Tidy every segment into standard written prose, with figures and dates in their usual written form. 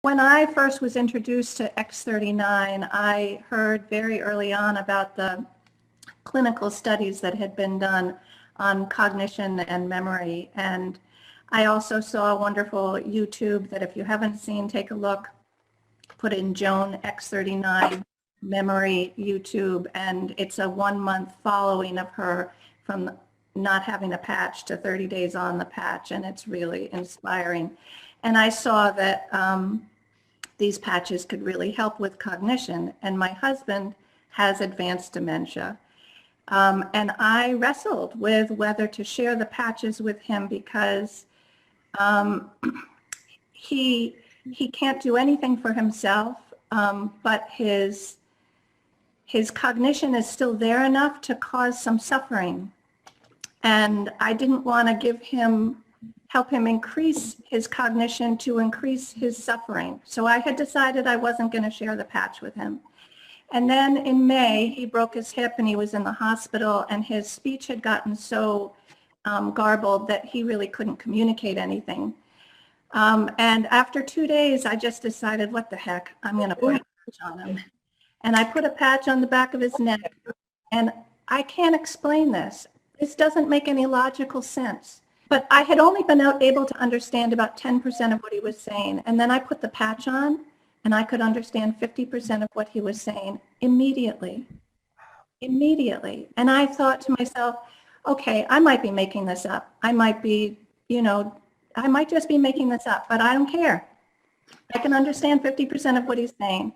When I first was introduced to X39, I heard very early on about the clinical studies that had been done on cognition and memory. And I also saw a wonderful YouTube that if you haven't seen, take a look. Put in Joan X39 memory YouTube, and it's a 1-month following of her from not having a patch to 30 days on the patch, and it's really inspiring. And I saw that these patches could really help with cognition, and my husband has advanced dementia. And I wrestled with whether to share the patches with him because he can't do anything for himself, but his cognition is still there enough to cause some suffering. And I didn't want to help him increase his cognition to increase his suffering. So I had decided I wasn't going to share the patch with him. And then in May, he broke his hip and he was in the hospital, and his speech had gotten so garbled that he really couldn't communicate anything. And after 2 days, I just decided, what the heck, I'm going to put a patch on him. And I put a patch on the back of his neck. And I can't explain this. This doesn't make any logical sense. But I had only been able to understand about 10% of what he was saying. And then I put the patch on, and I could understand 50% of what he was saying immediately. Immediately. And I thought to myself, okay, I might be making this up. I might be, I might just be making this up, but I don't care. I can understand 50% of what he's saying.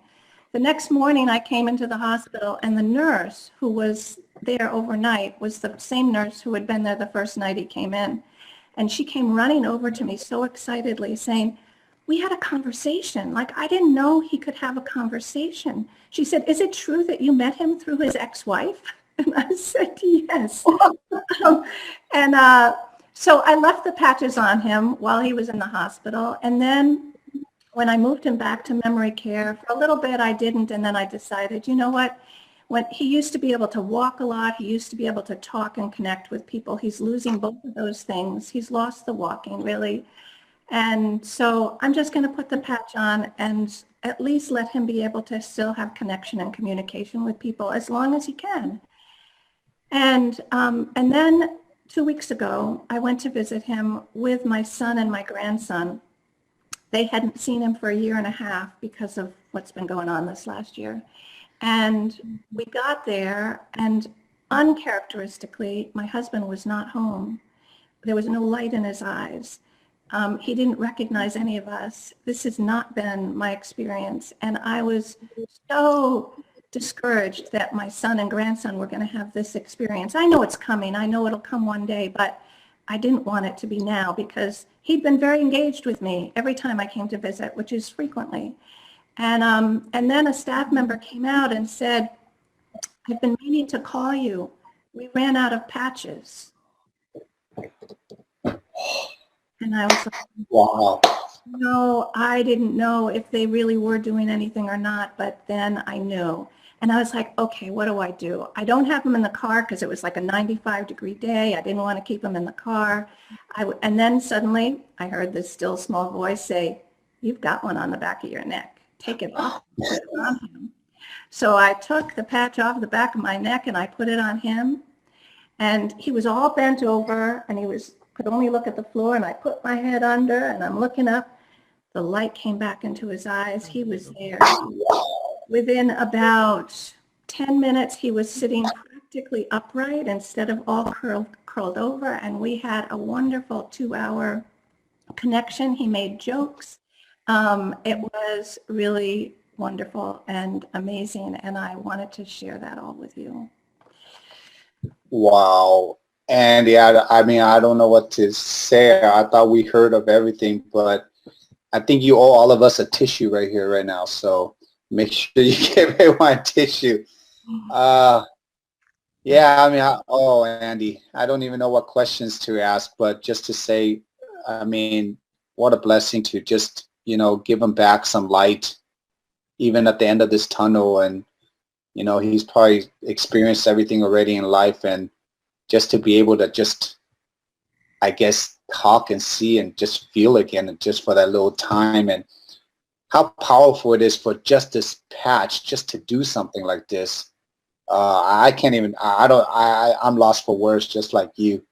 The next morning I came into the hospital, and the nurse who was there overnight was the same nurse who had been there the first night he came in. And she came running over to me so excitedly saying, we had a conversation. Like, I didn't know he could have a conversation. She said, is it true that you met him through his ex-wife? And I said, yes. So I left the patches on him while he was in the hospital. And then when I moved him back to memory care, for a little bit I didn't. And then I decided, you know what? When he used to be able to walk a lot, he used to be able to talk and connect with people. He's losing both of those things. He's lost the walking, really. And so I'm just going to put the patch on and at least let him be able to still have connection and communication with people as long as he can. And then 2 weeks ago, I went to visit him with my son and my grandson. They hadn't seen him for 1.5 years because of what's been going on this last year. And we got there, and uncharacteristically, my husband was not home. There was no light in his eyes. He didn't recognize any of us. This has not been my experience. And I was so discouraged that my son and grandson were going to have this experience. I know it's coming. I know it'll come one day, but I didn't want it to be now because he'd been very engaged with me every time I came to visit, which is frequently. And then a staff member came out and said, I've been meaning to call you. We ran out of patches. And I was like, wow. No, I didn't know if they really were doing anything or not, but then I knew. And I was like, okay, what do I do? I don't have them in the car because it was like a 95-degree day. I didn't want to keep them in the car. And then suddenly I heard this still small voice say, you've got one on the back of your neck. Take it off, put it on him. So I took the patch off the back of my neck and I put it on him. And he was all bent over and could only look at the floor, and I put my head under and I'm looking up. The light came back into his eyes. He was there. Within about 10 minutes, he was sitting practically upright instead of all curled over, and we had a wonderful 2-hour connection. He made jokes. It was really wonderful and amazing, and I wanted to share that all with you. Wow. And yeah, I mean, I don't know what to say. I thought we heard of everything, but I think you owe all of us a tissue right here, right now. So make sure you give everyone a tissue. Yeah, I mean, oh, Andy, I don't even know what questions to ask, but just to say, I mean, what a blessing to just, give him back some light, even at the end of this tunnel. And, he's probably experienced everything already in life, and just to be able to just, I guess, talk and see and just feel again, and just for that little time. And how powerful it is for just this patch, just to do something like this. I can't even, I'm lost for words, just like you.